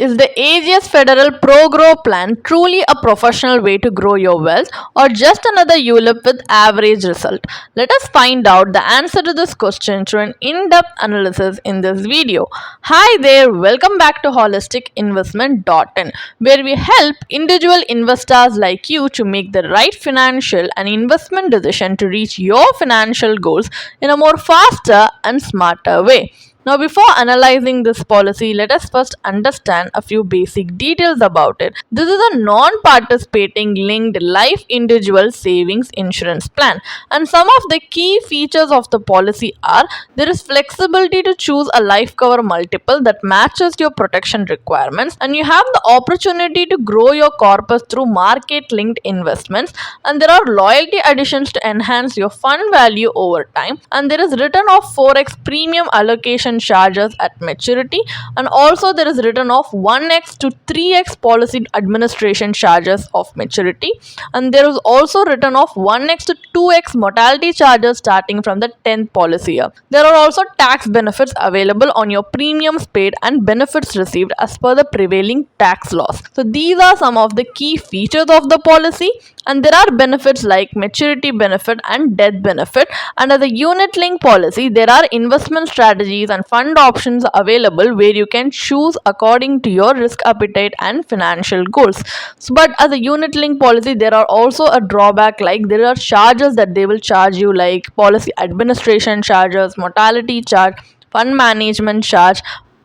Is the Ageas Federal ProGrow plan truly a professional way to grow your wealth or just another ULIP with average result? Let us find out the answer to this question through an in-depth analysis in this video. Hi there, welcome back to holisticinvestment.in, where we help individual investors like you to make the right financial and investment decision to reach your financial goals in a more faster and smarter way. Now, before analyzing this policy, let us first understand a few basic details about it. This is a non-participating linked life individual savings insurance plan, and some of the key features of the policy are: there is flexibility to choose a life cover multiple that matches your protection requirements, and you have the opportunity to grow your corpus through market-linked investments, and there are loyalty additions to enhance your fund value over time, and there is return of 4x premium allocation charges at maturity, and also there is return of 1x to 3x policy administration charges of maturity, and there is also return of 1x to 2x mortality charges starting from the 10th policy year. There are also tax benefits available on your premiums paid and benefits received as per the prevailing tax laws. So these are some of the key features of the policy, and there are benefits like maturity benefit and death benefit. Under the unit link policy, there are investment strategies and fund options available where you can choose according to your risk appetite and financial goals. But as a unit link policy, there are also a drawback, like there are charges that they will charge you, like policy administration charges, mortality charge, fund management charge,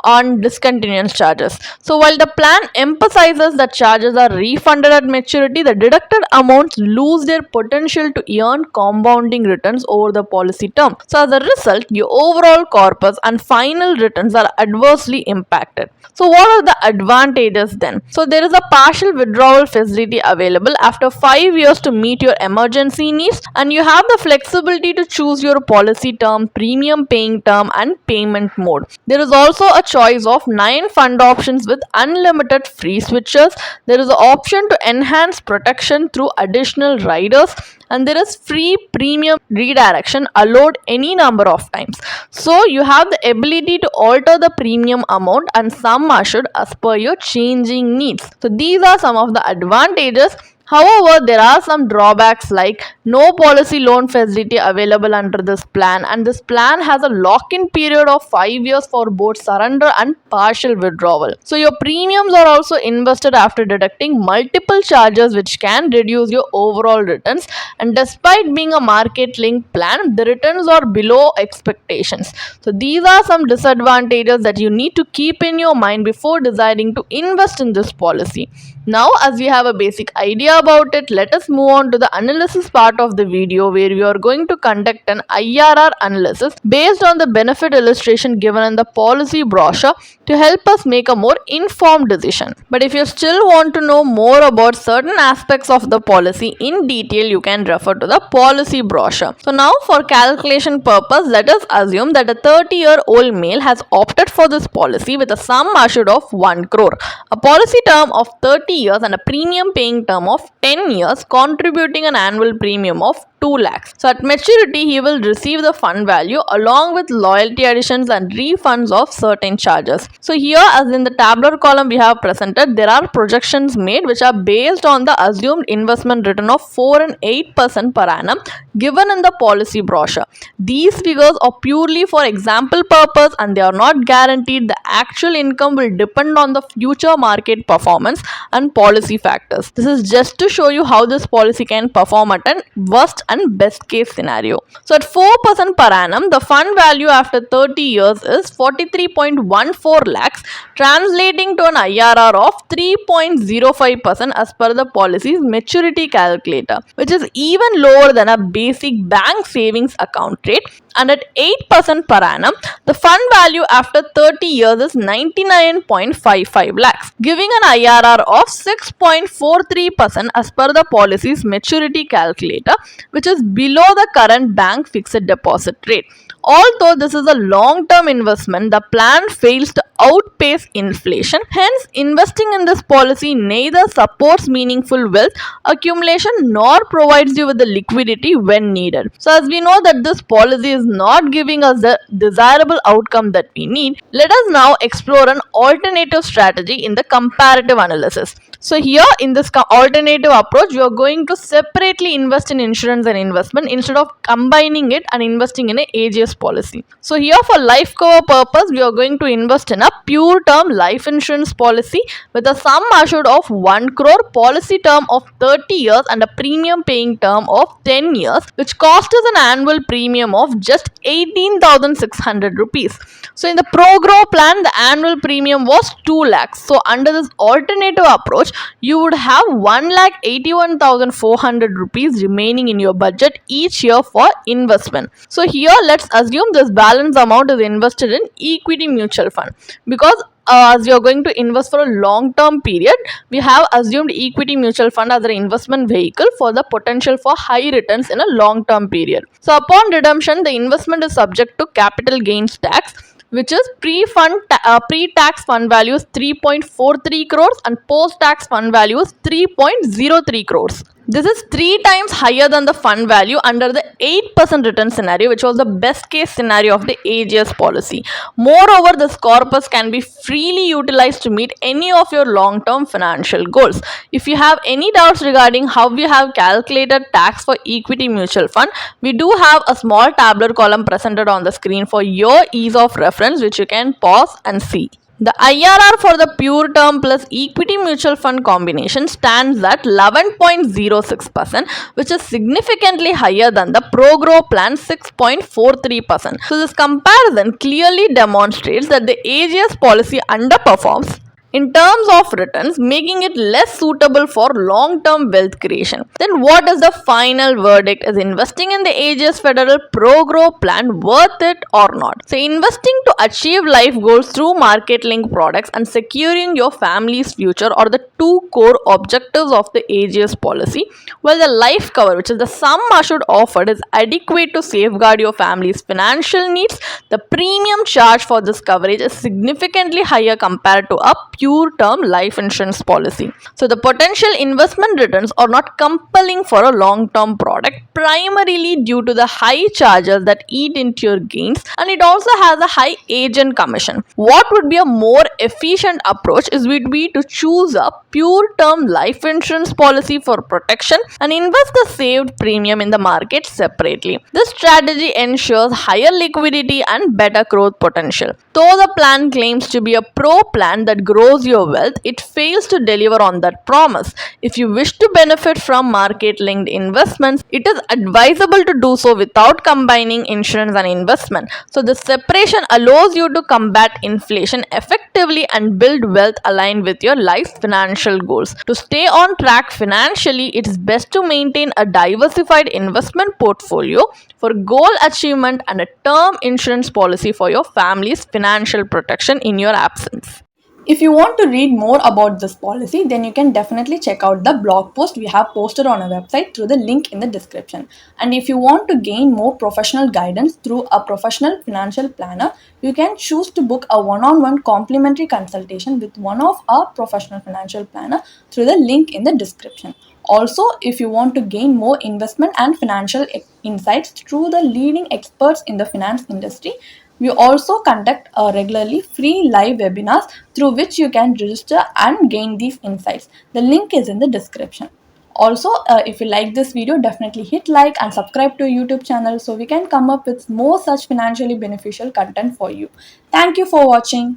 on discontinuance charges. So while the plan emphasizes that charges are refunded at maturity, the deducted amounts lose their potential to earn compounding returns over the policy term. So as a result, your overall corpus and final returns are adversely impacted. So what are the advantages then? So there is a partial withdrawal facility available after 5 years to meet your emergency needs, and you have the flexibility to choose your policy term, premium paying term, and payment mode. There is also a choice of 9 fund options with unlimited free switches. There is an option to enhance protection through additional riders, and there is free premium redirection allowed any number of times. So you have the ability to alter the premium amount and sum assured as per your changing needs. So these are some of the advantages. However, there are some drawbacks, like no policy loan facility available under this plan, and this plan has a lock-in period of 5 years for both surrender and partial withdrawal. So your premiums are also invested after deducting multiple charges, which can reduce your overall returns, and despite being a market-linked plan, the returns are below expectations. So these are some disadvantages that you need to keep in your mind before deciding to invest in this policy. Now, as we have a basic idea about it, let us move on to the analysis part of the video, where we are going to conduct an IRR analysis based on the benefit illustration given in the policy brochure to help us make a more informed decision. But if you still want to know more about certain aspects of the policy in detail, you can refer to the policy brochure. So now, for calculation purpose, let us assume that a 30-year-old male has opted for this policy with a sum assured of 1 crore, a policy term of 30 years, and a premium paying term of 10 years, contributing an annual premium of 2 lakhs. So at maturity, he will receive the fund value along with loyalty additions and refunds of certain charges. So here, as in the tabular column we have presented, there are projections made which are based on the assumed investment return of 4 and 8% per annum given in the policy brochure. These figures are purely for example purpose, and they are not guaranteed. The actual income will depend on the future market performance and policy factors. This is just to show you how this policy can perform at an worst and best case scenario. So at 4% per annum, the fund value after 30 years is 43.14 lakhs, translating to an IRR of 3.05% as per the policy's maturity calculator, which is even lower than a basic bank savings account rate. And at 8% per annum, the fund value after 30 years is 99.55 lakhs, giving an IRR of 6.43% as per the policy's maturity calculator, which is below the current bank fixed deposit rate. Although this is a long-term investment, the plan fails to outpace inflation. Hence, investing in this policy neither supports meaningful wealth accumulation nor provides you with the liquidity when needed. So, as we know that this policy is not giving us the desirable outcome that we need, let us now explore an alternative strategy in the comparative analysis. So here in this alternative approach, we are going to separately invest in insurance and investment instead of combining it and investing in a Ageas policy. So here for life cover purpose, we are going to invest in a pure term life insurance policy with a sum assured of 1 crore, policy term of 30 years and a premium paying term of 10 years, which cost us an annual premium of just 18,600 rupees. So in the ProGrow plan, the annual premium was 2 lakhs. So under this alternative approach, you would have 1,81,400 rupees remaining in your budget each year for investment. So here let's assume this balance amount is invested in equity mutual fund, because as you're going to invest for a long term period, we have assumed equity mutual fund as an investment vehicle for the potential for high returns in a long term period. So upon redemption, the investment is subject to capital gains tax, which is pre-tax fund value is 3.43 crores and post-tax fund value is 3.03 crores. This is 3 times higher than the fund value under the 8% return scenario, which was the best case scenario of the Ageas policy. Moreover, this corpus can be freely utilized to meet any of your long-term financial goals. If you have any doubts regarding how we have calculated tax for equity mutual fund, we do have a small tabular column presented on the screen for your ease of reference, which you can pause and see. The IRR for the pure term plus equity mutual fund combination stands at 11.06%, which is significantly higher than the ProGrow plan 6.43%. So this comparison clearly demonstrates that the Ageas policy underperforms in terms of returns, making it less suitable for long-term wealth creation. Then what is the final verdict? Is investing in the Ageas Federal ProGrow plan worth it or not? So investing to achieve life goals through market-linked products and securing your family's future are the two core objectives of the Ageas policy, while the life cover, which is the sum assured offered, is adequate to safeguard your family's financial needs. The premium charge for this coverage is significantly higher compared to a pure term life insurance policy. So the potential investment returns are not compelling for a long-term product, primarily due to the high charges that eat into your gains, and it also has a high agent commission. What would be a more efficient approach would be to choose a pure term life insurance policy for protection and invest the saved premium in the market separately. This strategy ensures higher liquidity and better growth potential. Though the plan claims to be a pro plan that grows your wealth, it fails to deliver on that promise. If you wish to benefit from market linked investments, it is advisable to do so without combining insurance and investment. So the separation allows you to combat inflation effectively and build wealth aligned with your life's financial goals. To stay on track financially, it is best to maintain a diversified investment portfolio for goal achievement and a term insurance policy for your family's financial protection in your absence. If you want to read more about this policy, then you can definitely check out the blog post we have posted on our website through the link in the description. And if you want to gain more professional guidance through a professional financial planner, you can choose to book a one-on-one complimentary consultation with one of our professional financial planner through the link in the description. Also, if you want to gain more investment and financial insights through the leading experts in the finance industry, we also conduct regularly free live webinars through which you can register and gain these insights. The link is in the description. Also, if you like this video, definitely hit like and subscribe to our YouTube channel so we can come up with more such financially beneficial content for you. Thank you for watching.